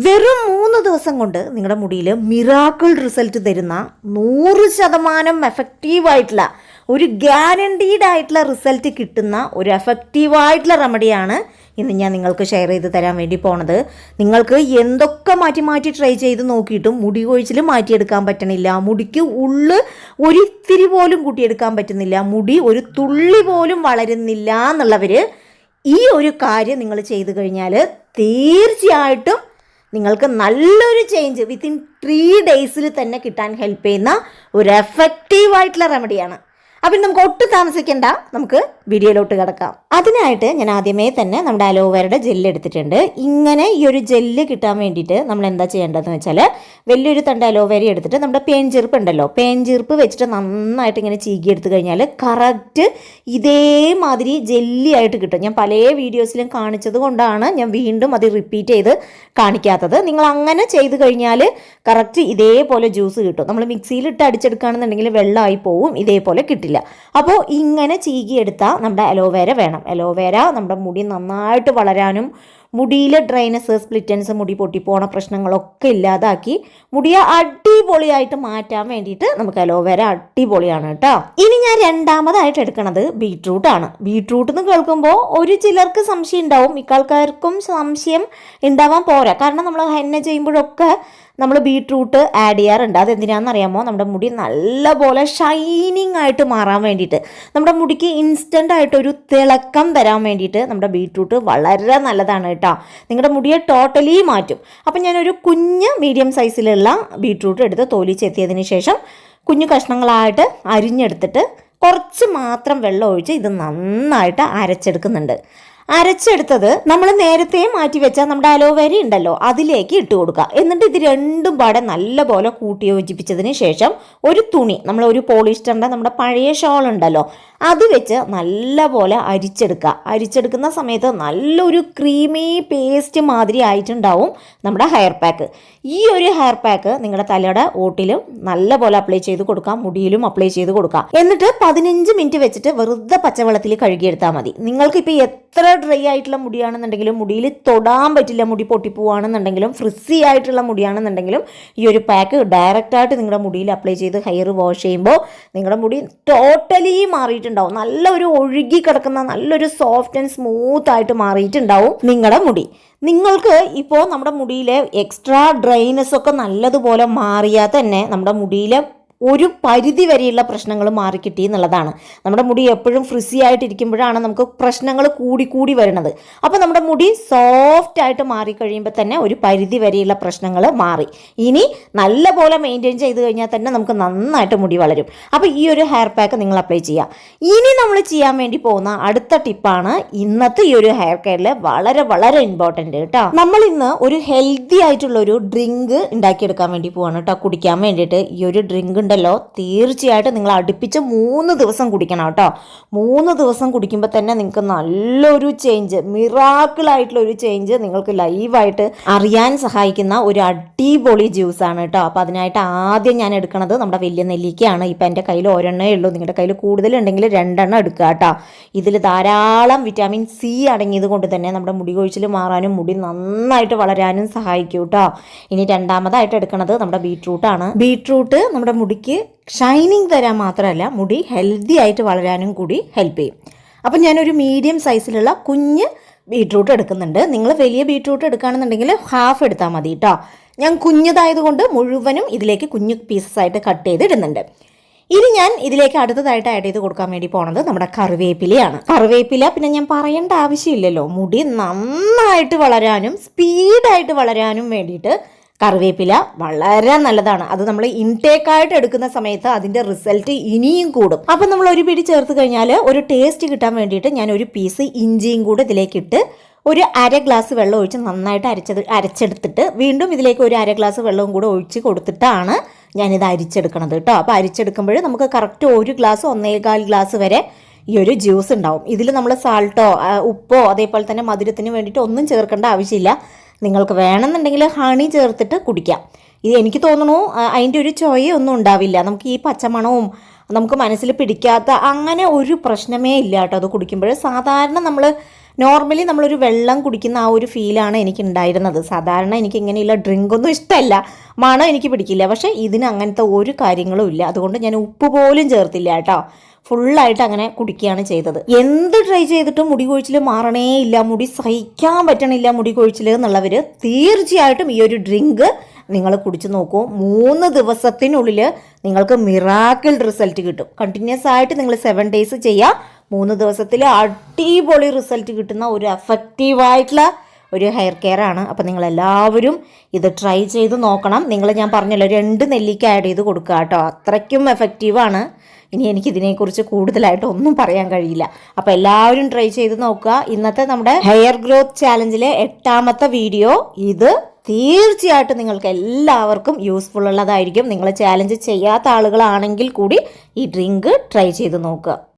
വെറും 3 ദിവസം കൊണ്ട് നിങ്ങളുടെ മുടിയിൽ മിറാക്കിൾ റിസൾട്ട് തരുന്ന 100% എഫക്റ്റീവായിട്ടുള്ള ഒരു ഗ്യാരണ്ടീഡ് ആയിട്ടുള്ള റിസൾട്ട് കിട്ടുന്ന ഒരു എഫക്റ്റീവായിട്ടുള്ള റെമഡിയാണ് ഇന്ന് ഞാൻ നിങ്ങൾക്ക് ഷെയർ ചെയ്ത് തരാൻ വേണ്ടി പോണത്. നിങ്ങൾക്ക് എന്തൊക്കെ മാറ്റി മാറ്റി ട്രൈ ചെയ്ത് നോക്കിയിട്ടും മുടി കൊഴിച്ചിൽ മാറ്റിയെടുക്കാൻ പറ്റണില്ല, മുടിക്ക് ഒരിത്തിരി പോലും കൂട്ടിയെടുക്കാൻ പറ്റുന്നില്ല, മുടി ഒരു തുള്ളി പോലും വളരുന്നില്ല എന്നുള്ളവർ ഈ ഒരു കാര്യം നിങ്ങൾ ചെയ്തു കഴിഞ്ഞാൽ തീർച്ചയായിട്ടും നിങ്ങൾക്ക് നല്ലൊരു ചേഞ്ച് വിത്തിൻ 3 ഡേയ്സിൽ തന്നെ കിട്ടാൻ ഹെൽപ്പ് ചെയ്യുന്ന ഒരു എഫക്റ്റീവായിട്ടുള്ള റെമഡിയാണ്. അപ്പം നമുക്ക് ഒട്ടും താമസിക്കേണ്ട, നമുക്ക് വീഡിയോയിലോട്ട് കിടക്കാം. അതിനായിട്ട് ഞാൻ ആദ്യമേ തന്നെ നമ്മുടെ അലോവേരയുടെ ജെല്ല് എടുത്തിട്ടുണ്ട്. ഇങ്ങനെ ഈ ഒരു ജെല്ല് കിട്ടാൻ വേണ്ടിയിട്ട് നമ്മൾ എന്താ ചെയ്യേണ്ടതെന്ന് വെച്ചാൽ, വലിയൊരു തണ്ട് അലോവേര എടുത്തിട്ട് നമ്മുടെ പേൻചീർപ്പ് ഉണ്ടല്ലോ, പേൻചീർപ്പ് വെച്ചിട്ട് നന്നായിട്ട് ഇങ്ങനെ ചീകി എടുത്തു കഴിഞ്ഞാൽ കറക്റ്റ് ഇതേമാതിരി ജെല്ലി ആയിട്ട് കിട്ടും. ഞാൻ പല വീഡിയോസിലും കാണിച്ചത് കൊണ്ടാണ് ഞാൻ വീണ്ടും അത് റിപ്പീറ്റ് ചെയ്ത് കാണിക്കാത്തത്. നിങ്ങൾ അങ്ങനെ ചെയ്ത് കഴിഞ്ഞാൽ കറക്റ്റ് ഇതേപോലെ ജ്യൂസ് കിട്ടും. നമ്മൾ മിക്സിയിലിട്ട് അടിച്ചെടുക്കുകയാണെന്നുണ്ടെങ്കിൽ വെള്ളമായി പോവും, ഇതേപോലെ കിട്ടില്ല. അപ്പോൾ ഇങ്ങനെ ചീകിയെടുത്താൽ നമ്മുടെ അലോവേര വേണം. അലോവേര നമ്മുടെ മുടി നന്നായിട്ട് വളരാനും മുടിയിലെ ഡ്രൈനസ്, സ്പ്ലിറ്റൻസ്, മുടി പൊട്ടിപ്പോണ പ്രശ്നങ്ങളൊക്കെ ഇല്ലാതാക്കി മുടിയെ അടിപൊളിയായിട്ട് മാറ്റാൻ വേണ്ടിയിട്ട് നമുക്ക് അലോവേര അടിപൊളിയാണ് കേട്ടോ. ഇനി ഞാൻ രണ്ടാമതായിട്ട് എടുക്കുന്നത് ബീട്രൂട്ടാണ്. ബീട്രൂട്ട് എന്ന് കേൾക്കുമ്പോൾ ചിലർക്ക് സംശയം ഉണ്ടാവും, മിക്കാൾക്കാർക്കും സംശയം ഉണ്ടാവാൻ പോരാ. കാരണം നമ്മൾ ഹെന്ന ചെയ്യുമ്പോഴൊക്കെ നമ്മൾ ബീട്രൂട്ട് ആഡ് ചെയ്യാറുണ്ട്. അതെന്തിനാണെന്നറിയാമോ? നമ്മുടെ മുടി നല്ലപോലെ ഷൈനിങ് ആയിട്ട് മാറാൻ വേണ്ടിയിട്ട്, നമ്മുടെ മുടിക്ക് ഇൻസ്റ്റൻ്റ് ആയിട്ടൊരു തിളക്കം തരാൻ വേണ്ടിയിട്ട് നമ്മുടെ ബീട്രൂട്ട് വളരെ നല്ലതാണ് കേട്ടോ. നിങ്ങളുടെ മുടിയെ ടോട്ടലി മാറ്റും. അപ്പം ഞാനൊരു കുഞ്ഞ് മീഡിയം സൈസിലുള്ള ബീട്രൂട്ട് എടുത്ത് തോലി ചെത്തിയതിന് ശേഷം കുഞ്ഞു കഷ്ണങ്ങളായിട്ട് അരിഞ്ഞെടുത്തിട്ട് കുറച്ച് മാത്രം വെള്ളം ഒഴിച്ച് ഇത് നന്നായിട്ട് അരച്ചെടുക്കുന്നുണ്ട്. അരച്ചെടുത്തത് നമ്മൾ നേരത്തെ മാറ്റി വെച്ചാൽ നമ്മുടെ അലോവേര ഉണ്ടല്ലോ അതിലേക്ക് ഇട്ട് കൊടുക്കുക. എന്നിട്ട് ഇത് രണ്ടും പാടെ നല്ലപോലെ കൂട്ടി യോജിപ്പിച്ചതിന് ശേഷം ഒരു തുണി, നമ്മൾ ഒരു പോളിസ്റ്ററിൻ്റെ നമ്മുടെ പഴയ ഷോൾ ഉണ്ടല്ലോ അത് വെച്ച് നല്ലപോലെ അരിച്ചെടുക്കുക. അരിച്ചെടുക്കുന്ന സമയത്ത് നല്ലൊരു ക്രീമി പേസ്റ്റ് മാതിരി ആയിട്ടുണ്ടാവും നമ്മുടെ ഹെയർ പാക്ക്. ഈ ഒരു ഹെയർ പാക്ക് നിങ്ങളുടെ തലയുടെ ഓട്ടിലും നല്ലപോലെ അപ്ലൈ ചെയ്ത് കൊടുക്കാം, മുടിയിലും അപ്ലൈ ചെയ്ത് കൊടുക്കാം. എന്നിട്ട് 15 മിനിറ്റ് വെച്ചിട്ട് വെറുതെ പച്ചവെള്ളത്തിൽ കഴുകിയെടുത്താൽ മതി. നിങ്ങൾക്കിപ്പോൾ എത്ര ഡ്രൈ ആയിട്ടുള്ള മുടിയാണെന്നുണ്ടെങ്കിലും, മുടിയിൽ തൊടാൻ പറ്റില്ല, മുടി പൊട്ടിപ്പോവാണെന്നുണ്ടെങ്കിലും, ഫ്രിസി ആയിട്ടുള്ള മുടിയാണെന്നുണ്ടെങ്കിലും ഈ ഒരു പാക്ക് ഡയറക്റ്റായിട്ട് നിങ്ങളുടെ മുടിയിൽ അപ്ലൈ ചെയ്ത് ഹെയർ വാഷ് ചെയ്യുമ്പോൾ നിങ്ങളുടെ മുടി ടോട്ടലി മാറിയിട്ടുണ്ടാവും. നല്ലൊരു ഒഴുകി കിടക്കുന്ന നല്ലൊരു സോഫ്റ്റ് ആൻഡ് സ്മൂത്ത് ആയിട്ട് മാറിയിട്ടുണ്ടാവും നിങ്ങളുടെ മുടി. നിങ്ങൾക്ക് ഇപ്പോൾ നമ്മുടെ മുടിയിലെ എക്സ്ട്രാ ഡ്രൈനെസ് ഒക്കെ നല്ലതുപോലെ മാറിയാൽ തന്നെ നമ്മുടെ മുടിയിലെ ഒരു പരിധി വരെയുള്ള പ്രശ്നങ്ങൾ മാറിക്കിട്ടി എന്നുള്ളതാണ്. നമ്മുടെ മുടി എപ്പോഴും ഫ്രിസി ആയിട്ടിരിക്കുമ്പോഴാണ് നമുക്ക് പ്രശ്നങ്ങൾ കൂടി വരുന്നത്. അപ്പോൾ നമ്മുടെ മുടി സോഫ്റ്റ് ആയിട്ട് മാറിക്കഴിയുമ്പോൾ തന്നെ ഒരു പരിധി വരെയുള്ള പ്രശ്നങ്ങൾ മാറി. ഇനി നല്ലപോലെ മെയിൻറ്റെയിൻ ചെയ്ത് കഴിഞ്ഞാൽ തന്നെ നമുക്ക് നന്നായിട്ട് മുടി വളരും. അപ്പോൾ ഈ ഒരു ഹെയർ പാക്ക് നിങ്ങൾ അപ്ലൈ ചെയ്യുക. ഇനി നമ്മൾ ചെയ്യാൻ വേണ്ടി പോകുന്ന അടുത്ത ടിപ്പാണ് ഇന്നത്തെ ഈ ഒരു ഹെയർ കെയറിൽ വളരെ വളരെ ഇമ്പോർട്ടൻ്റ് കേട്ടോ. നമ്മൾ ഇന്ന് ഒരു ഹെൽത്തി ആയിട്ടുള്ള ഒരു ഡ്രിങ്ക് ഉണ്ടാക്കിയെടുക്കാൻ വേണ്ടി പോവാണ് കേട്ടോ, കുടിക്കാൻ വേണ്ടിയിട്ട്. ഈ ഒരു ഡ്രിങ്ക് ഉണ്ടല്ലോ തീർച്ചയായിട്ടും നിങ്ങൾ അടുപ്പിച്ച് 3 ദിവസം കുടിക്കണം കേട്ടോ. 3 ദിവസം കുടിക്കുമ്പോൾ തന്നെ നിങ്ങൾക്ക് നല്ലൊരു ചേഞ്ച്, മിറാക്കിളായിട്ടുള്ള ഒരു ചേഞ്ച് നിങ്ങൾക്ക് ലൈവായിട്ട് അറിയാൻ സഹായിക്കുന്ന ഒരു അടിപൊളി ജ്യൂസാണ് കേട്ടോ. അപ്പോൾ അതിനായിട്ട് ആദ്യം ഞാൻ എടുക്കുന്നത് നമ്മുടെ വലിയ നെല്ലിക്കയാണ്. ഇപ്പം എൻ്റെ കയ്യിൽ ഒരെണ്ണേ ഉള്ളൂ, നിങ്ങളുടെ കയ്യിൽ കൂടുതലുണ്ടെങ്കിൽ 2 എണ്ണം എടുക്കുക കേട്ടോ. ഇതിൽ ധാരാളം വിറ്റാമിൻ സി അടങ്ങിയത് കൊണ്ട് തന്നെ നമ്മുടെ മുടി കൊഴിച്ചിൽ മാറാനും മുടി നന്നായിട്ട് വളരാനും സഹായിക്കും കേട്ടോ. ഇനി രണ്ടാമതായിട്ട് എടുക്കുന്നത് നമ്മുടെ ബീട്രൂട്ടാണ്. ബീട്രൂട്ട് നമ്മുടെ മുടിക്ക് ഷൈനിങ് തരാൻ മാത്രമല്ല മുടി ഹെൽത്തി ആയിട്ട് വളരാനും കൂടി ഹെൽപ്പ് ചെയ്യും. അപ്പം ഞാനൊരു മീഡിയം സൈസിലുള്ള കുഞ്ഞ് ബീട്രൂട്ട് എടുക്കുന്നുണ്ട്. നിങ്ങൾ വലിയ ബീട്രൂട്ട് എടുക്കുകയാണെന്നുണ്ടെങ്കിൽ ഹാഫ് എടുത്താൽ മതി കേട്ടോ. ഞാൻ കുഞ്ഞതായതുകൊണ്ട് മുഴുവനും ഇതിലേക്ക് കുഞ്ഞു പീസസ് ആയിട്ട് കട്ട് ചെയ്ത് ഇടുന്നുണ്ട്. ഇനി ഞാൻ ഇതിലേക്ക് അടുത്തതായിട്ട് ആഡ് ചെയ്ത് കൊടുക്കാൻ വേണ്ടി പോണത് നമ്മുടെ കറിവേപ്പിലയാണ്. കറിവേപ്പില പിന്നെ ഞാൻ പറയേണ്ട ആവശ്യമില്ലല്ലോ, മുടി നന്നായിട്ട് വളരാനും സ്പീഡായിട്ട് വളരാനും വേണ്ടിയിട്ട് കറിവേപ്പില വളരെ നല്ലതാണ്. അത് നമ്മൾ ഇൻടേക്കായിട്ട് എടുക്കുന്ന സമയത്ത് അതിൻ്റെ റിസൾട്ട് ഇനിയും കൂടും. അപ്പം നമ്മൾ ഒരു പിടി ചേർത്ത് കഴിഞ്ഞാൽ ഒരു ടേസ്റ്റ് കിട്ടാൻ വേണ്ടിയിട്ട് ഞാൻ ഒരു പീസ് ഇഞ്ചിയും കൂടെ ഇതിലേക്കിട്ട് ഒരു 1/2 ഗ്ലാസ് വെള്ളം ഒഴിച്ച് നന്നായിട്ട് അരച്ചെടുത്തിട്ട് വീണ്ടും ഇതിലേക്ക് ഒരു 1/2 ഗ്ലാസ് വെള്ളവും കൂടെ ഒഴിച്ച് കൊടുത്തിട്ടാണ് ഞാനിത് അരിച്ചെടുക്കണത് കേട്ടോ. അപ്പോൾ അരിച്ചെടുക്കുമ്പോൾ നമുക്ക് കറക്റ്റ് 1 ഗ്ലാസ് 1.25 ഗ്ലാസ് വരെ ഈ ഒരു ജ്യൂസ് ഉണ്ടാവും. ഇതിൽ നമ്മൾ സാൾട്ടോ ഉപ്പോ അതേപോലെ തന്നെ മധുരത്തിന് വേണ്ടിയിട്ട് ഒന്നും ചേർക്കേണ്ട ആവശ്യമില്ല. നിങ്ങൾക്ക് വേണമെന്നുണ്ടെങ്കിൽ ഹണി ചേർത്തിട്ട് കുടിക്കാം. ഇത് എനിക്ക് തോന്നുന്നു അതിൻ്റെ ഒരു ചൊയൊന്നും ഉണ്ടാവില്ല. നമുക്ക് ഈ പച്ചമണവും നമുക്ക് മനസ്സിൽ പിടിക്കാത്ത അങ്ങനെ ഒരു പ്രശ്നമേ ഇല്ല കേട്ടോ അത് കുടിക്കുമ്പോൾ. സാധാരണ നമ്മൾ നോർമലി നമ്മളൊരു വെള്ളം കുടിക്കുന്ന ആ ഒരു ഫീലാണ് എനിക്ക് ഉണ്ടായിരുന്നത്. സാധാരണ എനിക്ക് ഇങ്ങനെയുള്ള ഡ്രിങ്കൊന്നും ഇഷ്ടമല്ല, മണം എനിക്ക് പിടിക്കില്ല. പക്ഷേ ഇതിന് അങ്ങനത്തെ ഒരു കാര്യങ്ങളും ഇല്ല. അതുകൊണ്ട് ഞാൻ ഉപ്പ് പോലും ചേർത്തില്ല കേട്ടോ. ഫുള്ളായിട്ട് അങ്ങനെ കുടിക്കുകയാണ് ചെയ്തത്. എന്ത് ട്രൈ ചെയ്തിട്ടും മുടി കൊഴിച്ചിൽ മാറണേ ഇല്ല, മുടി സഹിക്കാൻ പറ്റണില്ല മുടി കൊഴിച്ചിൽ എന്നുള്ളവർ തീർച്ചയായിട്ടും ഈ ഒരു ഡ്രിങ്ക് നിങ്ങൾ കുടിച്ചു നോക്കൂ. 3 ദിവസത്തിനുള്ളിൽ നിങ്ങൾക്ക് മിറാക്കിൾ റിസൾട്ട് കിട്ടും. കണ്ടിന്യൂസ് ആയിട്ട് നിങ്ങൾ 7 ഡേയ്സ് ചെയ്യുക. 3 ദിവസത്തിൽ അടിപൊളി റിസൾട്ട് കിട്ടുന്ന ഒരു എഫക്റ്റീവായിട്ടുള്ള ഒരു ഹെയർ കെയർ ആണ്. അപ്പോൾ നിങ്ങളെല്ലാവരും ഇത് ട്രൈ ചെയ്ത് നോക്കണം. ഞാൻ പറഞ്ഞല്ലോ 2 നെല്ലിക്ക ആഡ് ചെയ്ത് കൊടുക്കുക കേട്ടോ. അത്രയ്ക്കും എഫക്റ്റീവാണ്. ഇനി എനിക്കിതിനെക്കുറിച്ച് കൂടുതലായിട്ട് ഒന്നും പറയാൻ കഴിയില്ല. അപ്പോൾ എല്ലാവരും ട്രൈ ചെയ്ത് നോക്കുക. ഇന്നത്തെ നമ്മുടെ ഹെയർ ഗ്രോത്ത് ചാലഞ്ചിലെ 8ാമത്തെ വീഡിയോ ഇത്. തീർച്ചയായിട്ടും നിങ്ങൾക്ക് എല്ലാവർക്കും യൂസ്ഫുൾ ഉള്ളതായിരിക്കും. നിങ്ങൾ ചാലഞ്ച് ചെയ്യാത്ത ആളുകളാണെങ്കിൽ കൂടി ഈ ഡ്രിങ്ക് ട്രൈ ചെയ്ത് നോക്കുക.